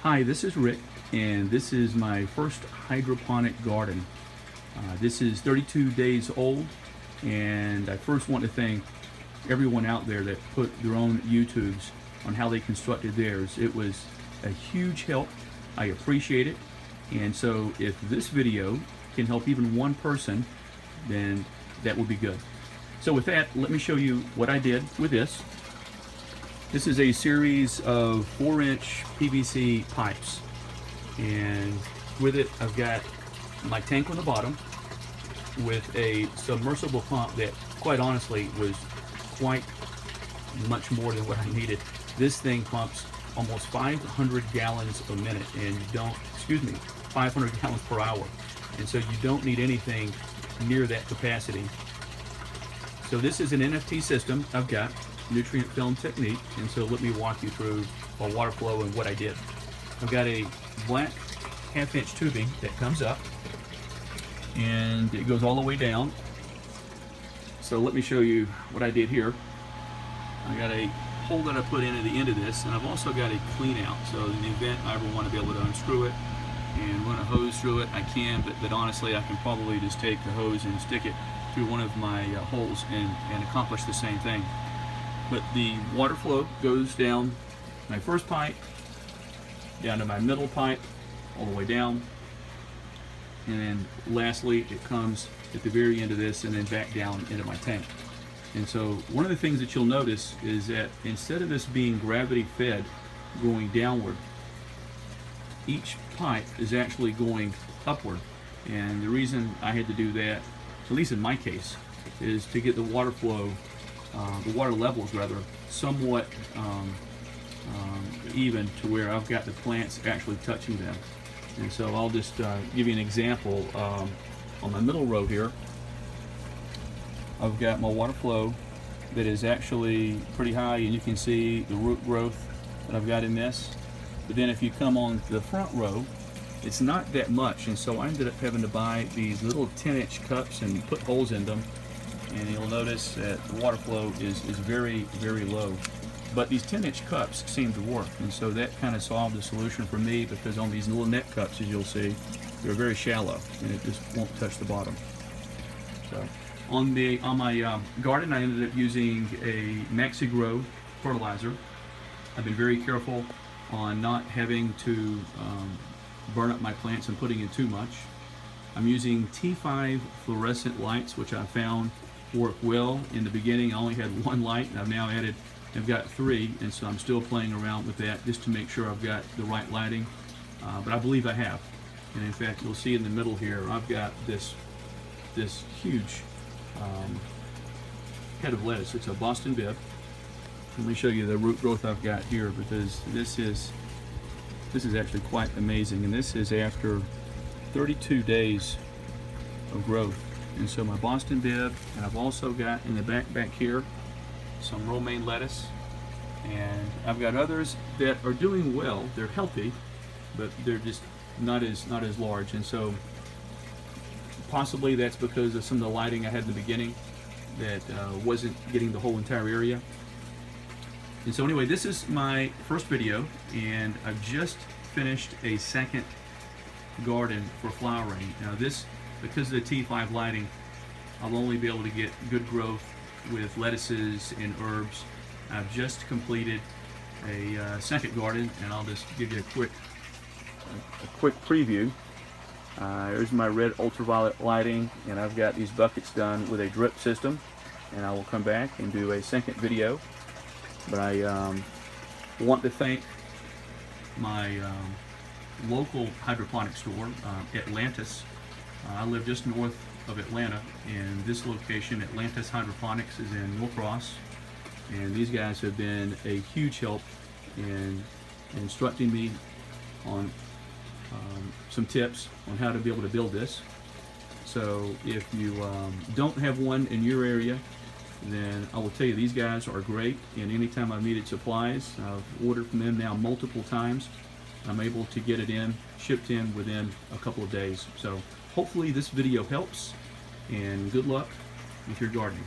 Hi, this is Rick, and this is my first hydroponic garden. This is 32 days old, and I first want to thank everyone out there that put their own YouTubes on how they constructed theirs. It was a huge help. I appreciate it, and so if this video can help even one person, then that will be good. So with that, let me show you what I did with this. This is a series of 4-inch PVC pipes, and with it I've got my tank on the bottom with a submersible pump that quite honestly was quite much more than what I needed. This thing pumps almost 500 gallons a minute, and you don't, 500 gallons per hour, and so you don't need anything near that capacity. So this is an NFT system I've got, nutrient film technique, and so let me walk you through my water flow and what I did. I've got a black 1/2-inch tubing that comes up and it goes all the way down. So let me show you what I did here. I got a hole that I put in at the end of this, and I've also got a clean out, so in the event I ever want to be able to unscrew it and run a hose through it, I can, but honestly I can probably just take the hose and stick it through one of my holes and accomplish the same thing. But the water flow goes down my first pipe, down to my middle pipe, all the way down, and then lastly it comes at the very end of this and then back down into my tank. And so one of the things that you'll notice is that instead of this being gravity fed going downward, each pipe is actually going upward. And the reason I had to do that, at least in my case, is to get the water flow, the water levels rather, somewhat even to where I've got the plants actually touching them. And so I'll just give you an example. On my middle row here, I've got my water flow that is actually pretty high, and you can see the root growth that I've got in this. But then if you come on the front row, it's not that much, and so I ended up having to buy these little 10-inch cups and put holes in them, and you'll notice that the water flow is very, very low. But these 10-inch cups seem to work, and so that kind of solved the solution for me, because on these little net cups, as you'll see, they're very shallow and it just won't touch the bottom. So on my garden, I ended up using a Maxi Grow fertilizer. I've been very careful on not having to burn up my plants and putting in too much. I'm using T5 fluorescent lights, which I found work well. In the beginning I only had one light, and I've got 3, and so I'm still playing around with that just to make sure I've got the right lighting, but I believe I have. And in fact, you'll see in the middle here I've got this huge head of lettuce. It's a Boston Bib. Let me show you the root growth I've got here, because this is actually quite amazing, and this is after 32 days of growth. And so my Boston Bib, and I've also got in the back here some romaine lettuce, and I've got others that are doing well. They're healthy, but they're just not as large, and so possibly that's because of some of the lighting I had in the beginning that wasn't getting the whole entire area. And so anyway, this is my first video, and I've just finished a second garden for flowering. Now this, because of the T5 lighting, I'll only be able to get good growth with lettuces and herbs. I've just completed a second garden, and I'll just give you a quick preview. Here's my red ultraviolet lighting, and I've got these buckets done with a drip system, and I will come back and do a second video. But I want to thank my local hydroponic store, Atlantis. I live just north of Atlanta, and this location, Atlantis Hydroponics, is in Norcross, and these guys have been a huge help in instructing me on some tips on how to be able to build this. So if you don't have one in your area, then I will tell you these guys are great, and anytime I've needed supplies, I've ordered from them now multiple times. I'm able to get it shipped in within a couple of days. So hopefully this video helps, and good luck with your gardening.